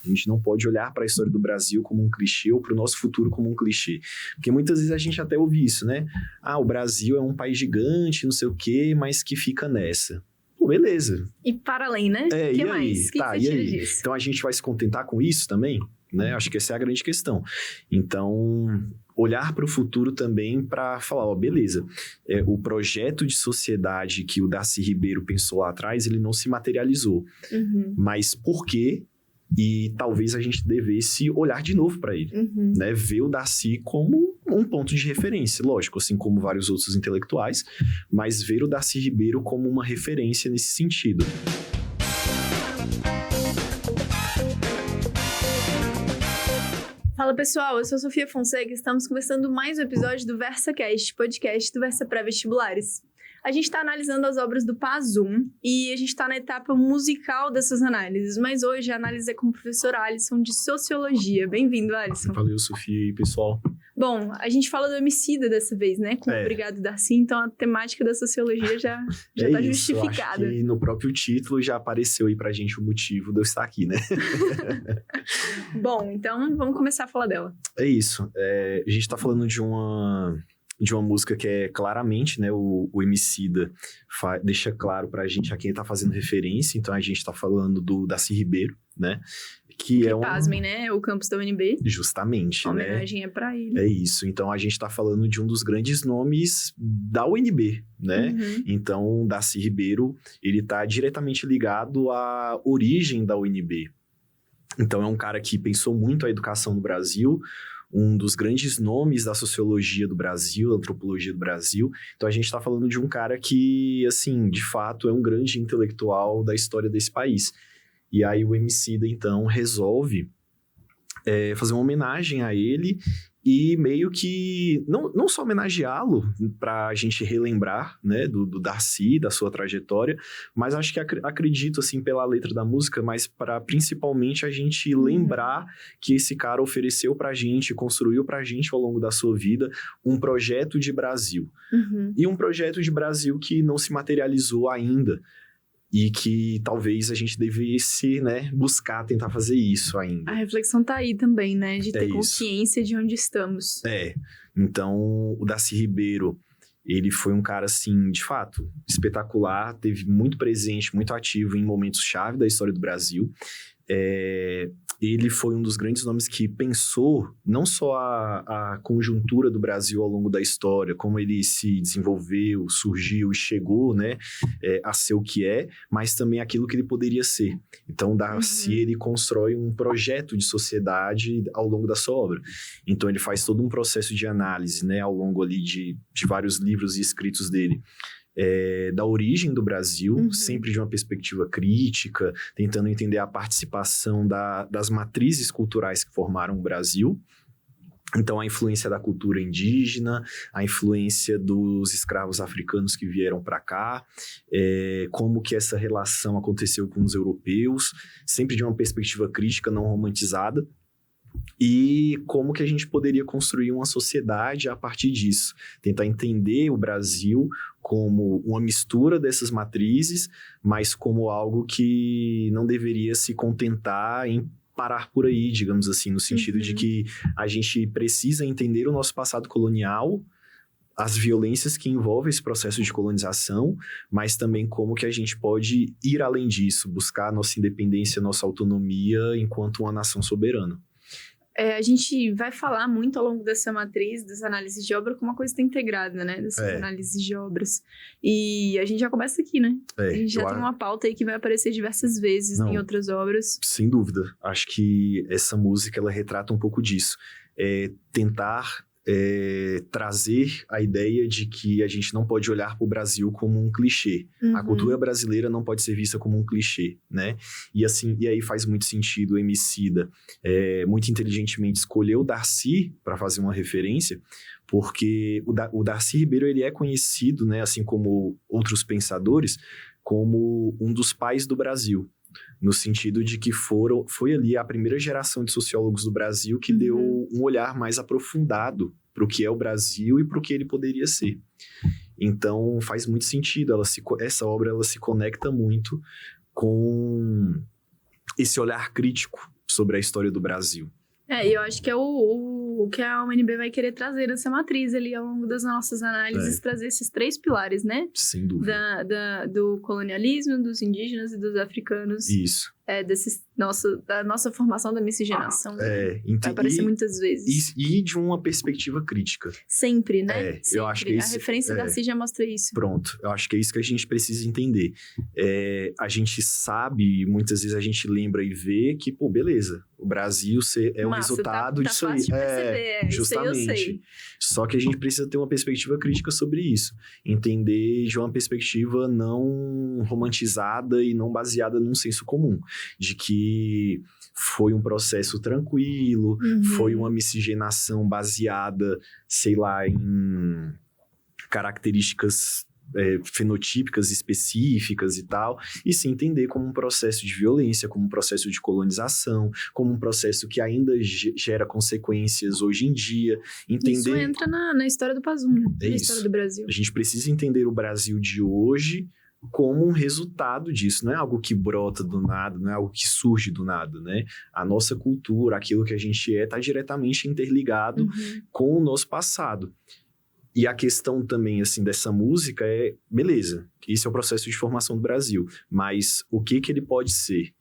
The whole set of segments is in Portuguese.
A gente não pode olhar para a história do Brasil como um clichê ou para o nosso futuro como um clichê. Porque muitas vezes a gente até ouve isso, né? O Brasil é um país gigante, não sei o quê, mas que fica nessa. Pô, beleza. E para além, né? O que mais? O que você tira disso? Então a gente vai se contentar com isso também? Né? Acho que essa é a grande questão. Então, olhar para o futuro também para falar, beleza, o projeto de sociedade que o Darcy Ribeiro pensou lá atrás, ele não se materializou. Mas por quê? E talvez a gente devesse olhar de novo para ele, né? Ver o Darcy como um ponto de referência, lógico, assim como vários outros intelectuais, mas ver o Darcy Ribeiro como uma referência nesse sentido. Fala pessoal, eu sou a Sofia Fonseca e estamos começando mais um episódio do VersaCast, podcast do Versa Pré-Vestibulares. A gente está analisando as obras do Pazzum e a gente está na etapa musical dessas análises, mas hoje a análise é com o professor Alisson de Sociologia. Bem-vindo, Alisson. Valeu, Sofia e pessoal. Bom, a gente fala do Emicida dessa vez, né? Com Obrigado, Darcy, então a temática da sociologia já tá justificada. Acho que no próprio título já apareceu aí pra gente o motivo de eu estar aqui, né? Bom, então vamos começar a falar dela. É isso. A gente tá falando de uma música que é claramente, né, o Emicida deixa claro pra gente a quem ele tá fazendo referência, então a gente tá falando do Darcy Ribeiro, né? Que pasmem, né? O campus da UNB. Justamente, a homenagem é pra ele. É isso. Então, a gente tá falando de um dos grandes nomes da UNB, né? Então, Darcy Ribeiro, ele tá diretamente ligado à origem da UNB. Então, é um cara que pensou muito a educação no Brasil, um dos grandes nomes da sociologia do Brasil, da antropologia do Brasil. Então, a gente está falando de um cara que, assim, de fato, é um grande intelectual da história desse país. E aí, o Emicida, então, resolve fazer uma homenagem a ele e meio que, não só homenageá-lo para a gente relembrar, né, do Darcy, da sua trajetória, mas acho que acredito, assim, pela letra da música, mas para principalmente a gente lembrar que esse cara ofereceu pra gente, construiu pra gente ao longo da sua vida um projeto de Brasil. E um projeto de Brasil que não se materializou ainda. E que talvez a gente devesse, né, buscar tentar fazer isso ainda. A reflexão tá aí também, né? De ter consciência de onde estamos. Então, o Darcy Ribeiro, ele foi um cara, assim, de fato, espetacular, teve muito presente, muito ativo em momentos-chave da história do Brasil. Ele foi um dos grandes nomes que pensou não só a conjuntura do Brasil ao longo da história, como ele se desenvolveu, surgiu e chegou, né, a ser o que é, mas também aquilo que ele poderia ser. Então, Darcy, ele constrói um projeto de sociedade ao longo da sua obra. Então, ele faz todo um processo de análise, né, ao longo ali de vários livros e escritos dele. Da origem do Brasil, sempre de uma perspectiva crítica, tentando entender a participação das matrizes culturais que formaram o Brasil. Então, a influência da cultura indígena, a influência dos escravos africanos que vieram para cá, como que essa relação aconteceu com os europeus, sempre de uma perspectiva crítica, não romantizada. E como que a gente poderia construir uma sociedade a partir disso. Tentar entender o Brasil como uma mistura dessas matrizes, mas como algo que não deveria se contentar em parar por aí, digamos assim, no sentido de que a gente precisa entender o nosso passado colonial, as violências que envolvem esse processo de colonização, mas também como que a gente pode ir além disso, buscar a nossa independência, a nossa autonomia enquanto uma nação soberana. A gente vai falar muito ao longo dessa matriz, dessa análise de obra, como uma coisa integrada, né? Dessas análises de obras. E a gente já começa aqui, né? A gente já tem uma pauta aí que vai aparecer diversas vezes em outras obras. Sem dúvida. Acho que essa música, ela retrata um pouco disso. Tentar trazer a ideia de que a gente não pode olhar para o Brasil como um clichê. A cultura brasileira não pode ser vista como um clichê, né? E aí faz muito sentido o Emicida muito inteligentemente escolher o Darcy para fazer uma referência, porque o Darcy Ribeiro, ele é conhecido, né, assim como outros pensadores, como um dos pais do Brasil. No sentido de que foi ali a primeira geração de sociólogos do Brasil que deu um olhar mais aprofundado para o que é o Brasil e para o que ele poderia ser. Então, faz muito sentido. Essa obra ela se conecta muito com esse olhar crítico sobre a história do Brasil. E eu acho que é o que a UNB vai querer trazer nessa matriz ali ao longo das nossas análises, trazer esses 3 pilares, né? Sem dúvida. Do colonialismo, dos indígenas e dos africanos. Isso. Da nossa formação da miscigenação. Vai aparecer muitas vezes. E de uma perspectiva crítica. Sempre, né? Sempre. Eu acho que a referência da CIS já mostra isso. Pronto, eu acho que é isso que a gente precisa entender. A gente sabe, muitas vezes a gente lembra e vê que, pô, beleza, o Brasil é um resultado disso aí. Fácil de perceber, justamente. Isso aí eu sei. Só que a gente precisa ter uma perspectiva crítica sobre isso. Entender de uma perspectiva não romantizada e não baseada num senso comum. De que foi um processo tranquilo, foi uma miscigenação baseada, sei lá, em características fenotípicas específicas e tal, e se entender como um processo de violência, como um processo de colonização, como um processo que ainda gera consequências hoje em dia. Isso entra na história do Pazuello, né? Na história do Brasil. A gente precisa entender o Brasil de hoje como um resultado disso, não é algo que brota do nada, não é algo que surge do nada, né? A nossa cultura, aquilo que a gente está diretamente interligado com o nosso passado. E a questão também, assim, dessa música beleza, esse é o processo de formação do Brasil, mas o que ele pode ser?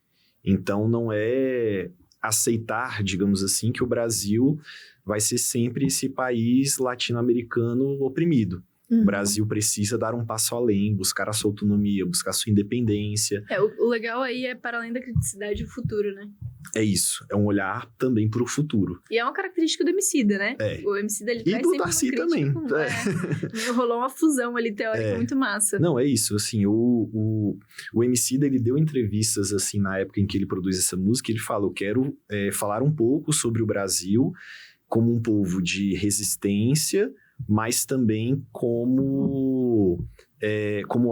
Então, não é aceitar, digamos assim, que o Brasil vai ser sempre esse país latino-americano oprimido. O Brasil precisa dar um passo além, buscar a sua autonomia, buscar a sua independência. O legal aí é, para além da criticidade, o futuro, né? É isso, é um olhar também para o futuro. E é uma característica do Emicida, né? O Emicida, ele traz sempre uma crítica. E do Darcy também. Rolou uma fusão ali teórica muito massa. Não, é isso, assim, o Emicida, ele deu entrevistas, assim, na época em que ele produz essa música, ele fala, eu quero falar um pouco sobre o Brasil como um povo de resistência, mas também como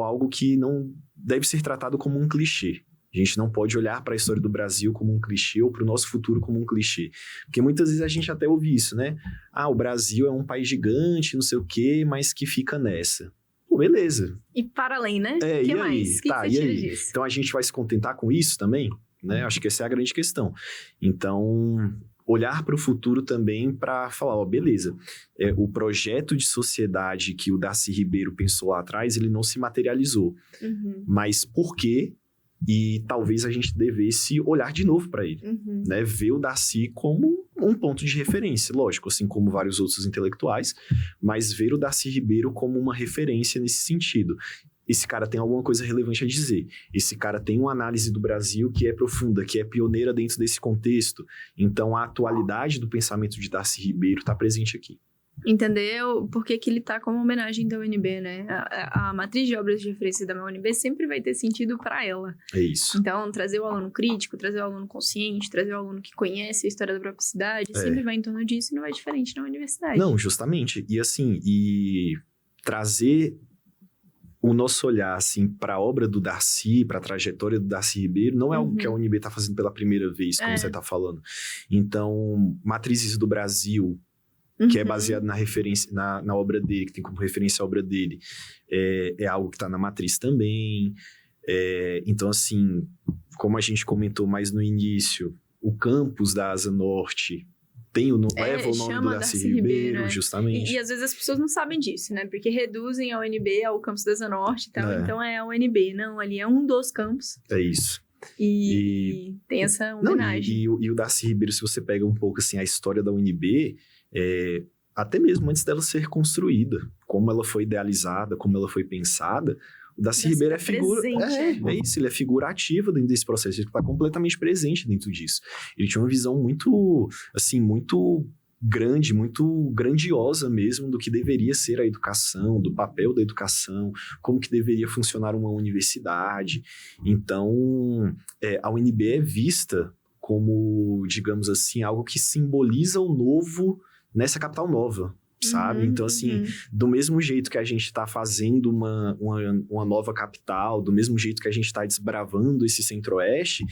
algo que não deve ser tratado como um clichê. A gente não pode olhar para a história do Brasil como um clichê ou para o nosso futuro como um clichê. Porque muitas vezes a gente até ouve isso, né? O Brasil é um país gigante, não sei o quê, mas que fica nessa. Pô, beleza. E para além, né? O que mais? O que você tira disso? Então a gente vai se contentar com isso também? Né? Acho que essa é a grande questão. Então, olhar para o futuro também para falar, beleza, o projeto de sociedade que o Darcy Ribeiro pensou lá atrás, ele não se materializou. Mas por quê? E talvez a gente devesse olhar de novo para ele, né? Ver o Darcy como um ponto de referência, lógico, assim como vários outros intelectuais, mas ver o Darcy Ribeiro como uma referência nesse sentido. Esse cara tem alguma coisa relevante a dizer. Esse cara tem uma análise do Brasil que é profunda, que é pioneira dentro desse contexto. Então, a atualidade do pensamento de Darcy Ribeiro está presente aqui. Entender por que ele tá como homenagem da UNB, né? A matriz de obras de referência da UNB sempre vai ter sentido para ela. É isso. Então, trazer o aluno crítico, trazer o aluno consciente, trazer o aluno que conhece a história da própria cidade, sempre vai em torno disso e não vai diferente na universidade. Não, justamente. E assim, trazer o nosso olhar, assim, para a obra do Darcy, para a trajetória do Darcy Ribeiro, não é algo que a UNB está fazendo pela primeira vez, como você está falando. Então, Matrizes do Brasil, que é baseado na referência, na obra dele, que tem como referência a obra dele, é algo que está na matriz também. Então, assim, como a gente comentou mais no início, o campus da Asa Norte leva o nome do Darcy Ribeiro, justamente. E às vezes as pessoas não sabem disso, né? Porque reduzem a UNB ao campus da Asa Norte e tal. Então é a UNB, não, ali é um dos campos. É isso. E tem essa homenagem. E o Darcy Ribeiro, se você pega um pouco assim, a história da UNB, até mesmo antes dela ser construída, como ela foi idealizada, como ela foi pensada, o Darcy Ribeiro é figura... É isso, ele é figura ativa dentro desse processo, ele está completamente presente dentro disso. Ele tinha uma visão muito, assim, muito grande, muito grandiosa mesmo do que deveria ser a educação, do papel da educação, como que deveria funcionar uma universidade. Então, a UNB é vista como, digamos assim, algo que simboliza o novo nessa capital nova, sabe? Então, assim, do mesmo jeito que a gente está fazendo uma nova capital, do mesmo jeito que a gente está desbravando esse centro-oeste,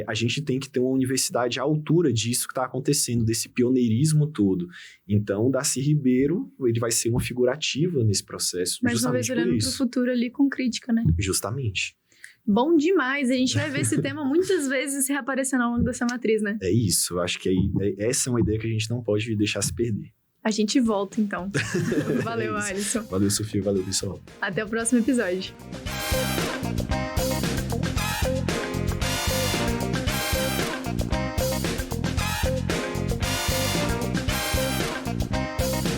a gente tem que ter uma universidade à altura disso que está acontecendo, desse pioneirismo todo. Então, o Darcy Ribeiro, ele vai ser uma figura ativa nesse processo. Mais uma vez olhando para o futuro ali com crítica, né? Justamente. Bom demais. A gente vai ver esse tema muitas vezes se reaparecendo ao longo dessa matriz, né? É isso, eu acho que essa é uma ideia que a gente não pode deixar se perder. A gente volta, então. Valeu, É isso. Alisson. Valeu, Sofia, valeu, pessoal. Até o próximo episódio.